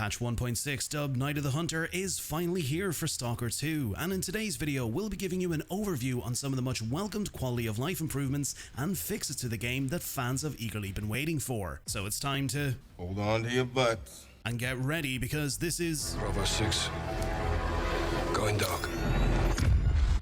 Patch 1.6 dubbed Night of the Hunter is finally here for Stalker 2, and in today's video we'll be giving you an overview on some of the much welcomed quality of life improvements and fixes to the game that fans have eagerly been waiting for. So it's time to hold on to your butts and get ready, because this is Bravo 6 going dark.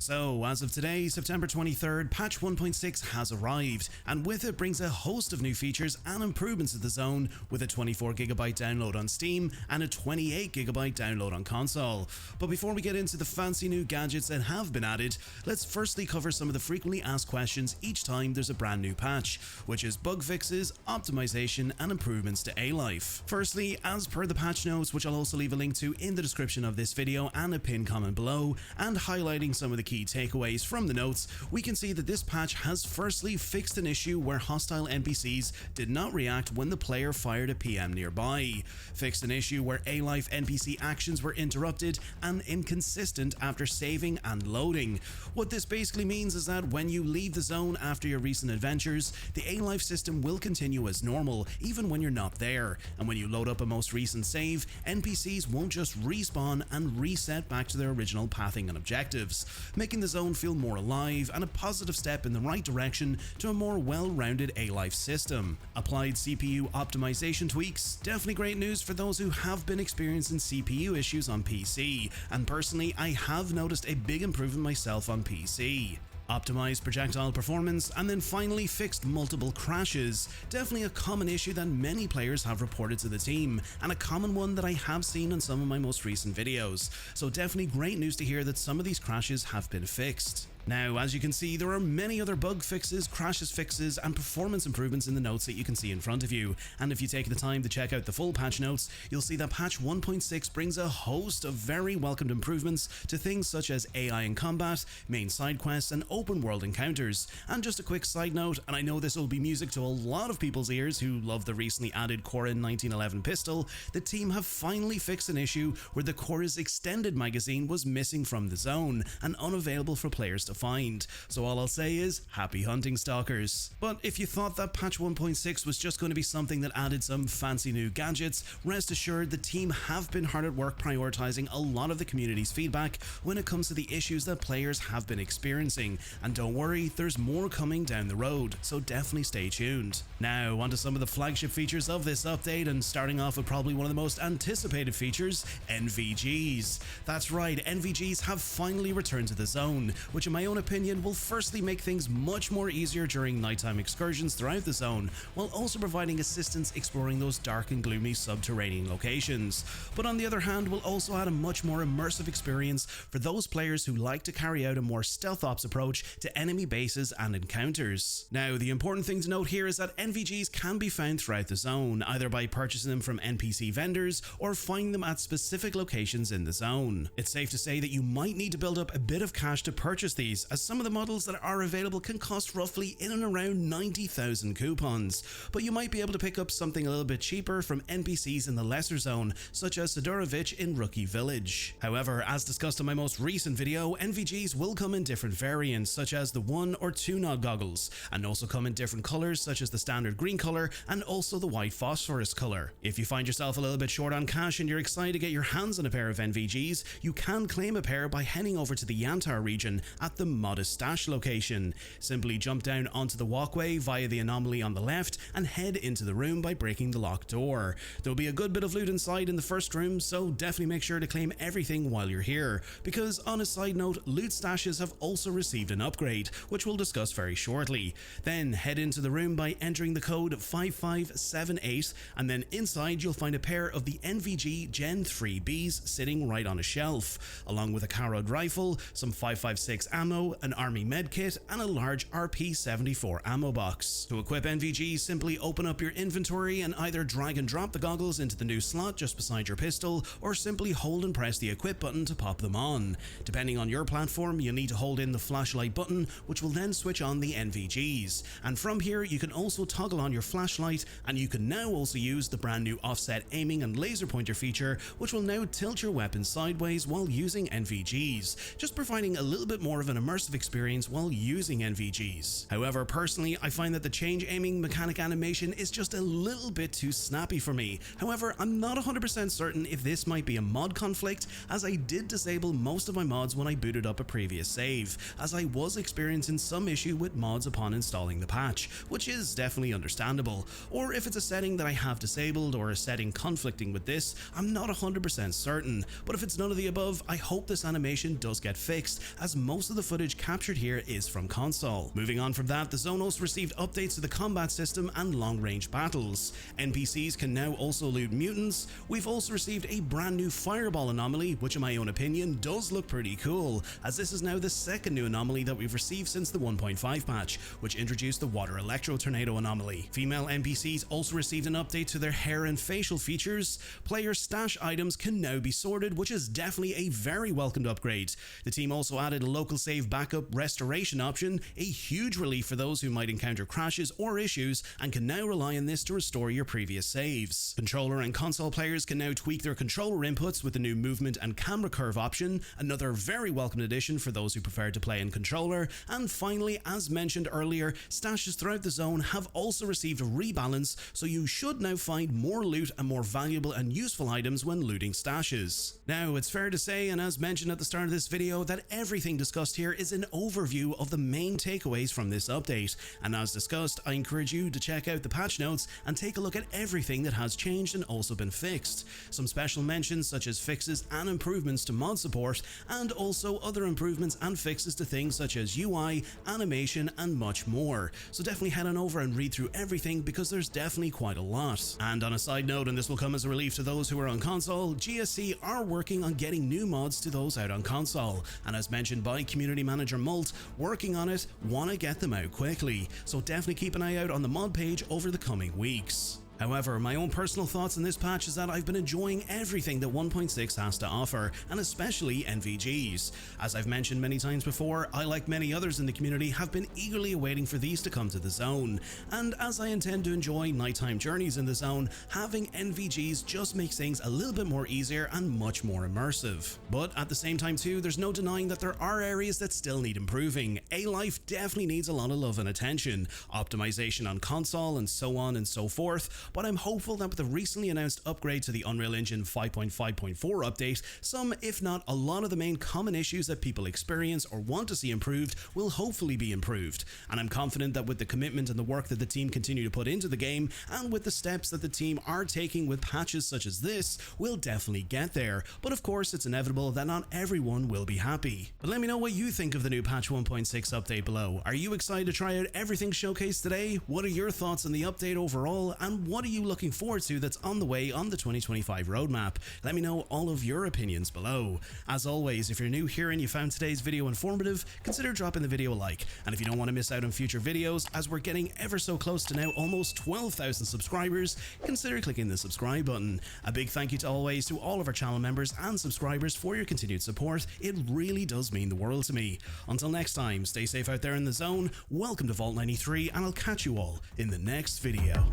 So, as of today, September 23rd, patch 1.6 has arrived, and with it brings a host of new features and improvements to the zone, with a 24GB download on Steam and a 28GB download on console. But before we get into the fancy new gadgets that have been added, let's firstly cover some of the frequently asked questions each time there's a brand new patch, which is bug fixes, optimization, and improvements to A-Life. Firstly, as per the patch notes, which I'll also leave a link to in the description of this video and a pinned comment below, and highlighting some of the key takeaways from the notes, we can see that this patch has firstly fixed an issue where hostile NPCs did not react when the player fired a PM nearby, fixed an issue where A-Life NPC actions were interrupted and inconsistent after saving and loading. What this basically means is that when you leave the zone after your recent adventures, the A-Life system will continue as normal even when you're not there, and when you load up a most recent save, NPCs won't just respawn and reset back to their original pathing and objectives, making the zone feel more alive and a positive step in the right direction to a more well-rounded A-Life system. Applied CPU optimization tweaks, definitely great news for those who have been experiencing CPU issues on PC, and personally I have noticed a big improvement myself on PC. Optimized projectile performance, and then finally fixed multiple crashes. Definitely a common issue that many players have reported to the team, and a common one that I have seen in some of my most recent videos. So definitely great news to hear that some of these crashes have been fixed. Now, as you can see, there are many other bug fixes, crashes fixes, and performance improvements in the notes that you can see in front of you, and if you take the time to check out the full patch notes, you'll see that patch 1.6 brings a host of very welcomed improvements to things such as AI in combat, main side quests, and open world encounters. And just a quick side note, and I know this will be music to a lot of people's ears who love the recently added Korin 1911 pistol, the team have finally fixed an issue where the Kora's extended magazine was missing from the zone and unavailable for players to find. So all I'll say is, happy hunting, stalkers. But if you thought that patch 1.6 was just going to be something that added some fancy new gadgets, rest assured the team have been hard at work prioritizing a lot of the community's feedback when it comes to the issues that players have been experiencing, and don't worry, there's more coming down the road, so definitely stay tuned. Now onto some of the flagship features of this update, and starting off with probably one of the most anticipated features, NVGs. That's right, NVGs have finally returned to the zone, which in my own opinion will firstly make things much more easier during nighttime excursions throughout the zone, while also providing assistance exploring those dark and gloomy subterranean locations. But on the other hand, will also add a much more immersive experience for those players who like to carry out a more stealth ops approach to enemy bases and encounters. Now, the important thing to note here is that NVGs can be found throughout the zone, either by purchasing them from NPC vendors or finding them at specific locations in the zone. It's safe to say that you might need to build up a bit of cash to purchase these, as some of the models that are available can cost roughly in and around 90,000 coupons, but you might be able to pick up something a little bit cheaper from NPCs in the lesser zone, such as Sidorovich in Rookie Village. However, as discussed in my most recent video, NVGs will come in different variants, such as the 1 or 2 nod goggles, and also come in different colors such as the standard green color and also the white phosphorus color. If you find yourself a little bit short on cash and you're excited to get your hands on a pair of NVGs, you can claim a pair by heading over to the Yantar region at the Modest Stash location. Simply jump down onto the walkway via the anomaly on the left and head into the room by breaking the locked door. There'll be a good bit of loot inside in the first room, so definitely make sure to claim everything while you're here, because on a side note, loot stashes have also received an upgrade, which we'll discuss very shortly. Then head into the room by entering the code 5578, and then inside you'll find a pair of the NVG Gen 3Bs sitting right on a shelf, along with a Carrod rifle, some 5.56 ammo, an army medkit, and a large RP74 ammo box. To equip NVG, simply open up your inventory and either drag and drop the goggles into the new slot just beside your pistol, or simply hold and press the equip button to pop them on. Depending on your platform, you'll need to hold in the flashlight button, which will then switch on the NVGs, and from here you can also toggle on your flashlight, and you can now also use the brand new offset aiming and laser pointer feature, which will now tilt your weapon sideways while using NVGs, just providing a little bit more of an immersive experience while using NVGs. However, personally, I find that the change aiming mechanic animation is just a little bit too snappy for me. However, I'm not 100% certain if this might be a mod conflict, as I did disable most of my mods when I booted up a previous save, as I was experiencing some issue with mods upon installing the patch, which is definitely understandable. Or if it's a setting that I have disabled or a setting conflicting with this, I'm not 100% certain, but if it's none of the above, I hope this animation does get fixed, as most of the footage captured here is from console. Moving on from that, the zone also received updates to the combat system and long-range battles. NPCs can now also loot mutants. We've also received a brand new fireball anomaly, which in my own opinion does look pretty cool, as this is now the second new anomaly that we've received since the 1.5 patch, which introduced the water electro tornado anomaly. Female NPCs also received an update to their hair and facial features. Player stash items can now be sorted, which is definitely a very welcomed upgrade. The team also added a local save backup restoration option, a huge relief for those who might encounter crashes or issues, and can now rely on this to restore your previous saves. Controller and console players can now tweak their controller inputs with the new movement and camera curve option, another very welcome addition for those who prefer to play in controller. And finally, as mentioned earlier, stashes throughout the zone have also received a rebalance, so you should now find more loot and more valuable and useful items when looting stashes. Now, it's fair to say, and as mentioned at the start of this video, that everything discussed here is an overview of the main takeaways from this update, and as discussed, I encourage you to check out the patch notes and take a look at everything that has changed and also been fixed. Some special mentions such as fixes and improvements to mod support, and also other improvements and fixes to things such as UI, animation, and much more. So definitely head on over and read through everything, because there's definitely quite a lot. And on a side note, and this will come as a relief to those who are on console, GSC are working on getting new mods to those out on console, and as mentioned by community manager Molt, working on it, want to get them out quickly, so definitely keep an eye out on the mod page over the coming weeks. However, my own personal thoughts on this patch is that I've been enjoying everything that 1.6 has to offer, and especially NVGs. As I've mentioned many times before, I, like many others in the community, have been eagerly awaiting for these to come to the zone, and as I intend to enjoy nighttime journeys in the zone, having NVGs just makes things a little bit more easier and much more immersive. But at the same time too, there's no denying that there are areas that still need improving. A-Life definitely needs a lot of love and attention, optimization on console and so on and so forth. But I'm hopeful that with the recently announced upgrade to the Unreal Engine 5.5.4 update, some, if not a lot of the main common issues that people experience or want to see improved will hopefully be improved. And I'm confident that with the commitment and the work that the team continue to put into the game, and with the steps that the team are taking with patches such as this, we'll definitely get there. But of course, it's inevitable that not everyone will be happy. But let me know what you think of the new patch 1.6 update below. Are you excited to try out everything showcased today? What are your thoughts on the update overall, and what are you looking forward to that's on the way on the 2025 roadmap? Let me know all of your opinions below. As always, if you're new here and you found today's video informative, consider dropping the video a like. And if you don't want to miss out on future videos, as we're getting ever so close to now almost 12,000 subscribers, consider clicking the subscribe button. A big thank you to always to all of our channel members and subscribers for your continued support. It really does mean the world to me. Until next time, stay safe out there in the zone, welcome to Vault 93, and I'll catch you all in the next video.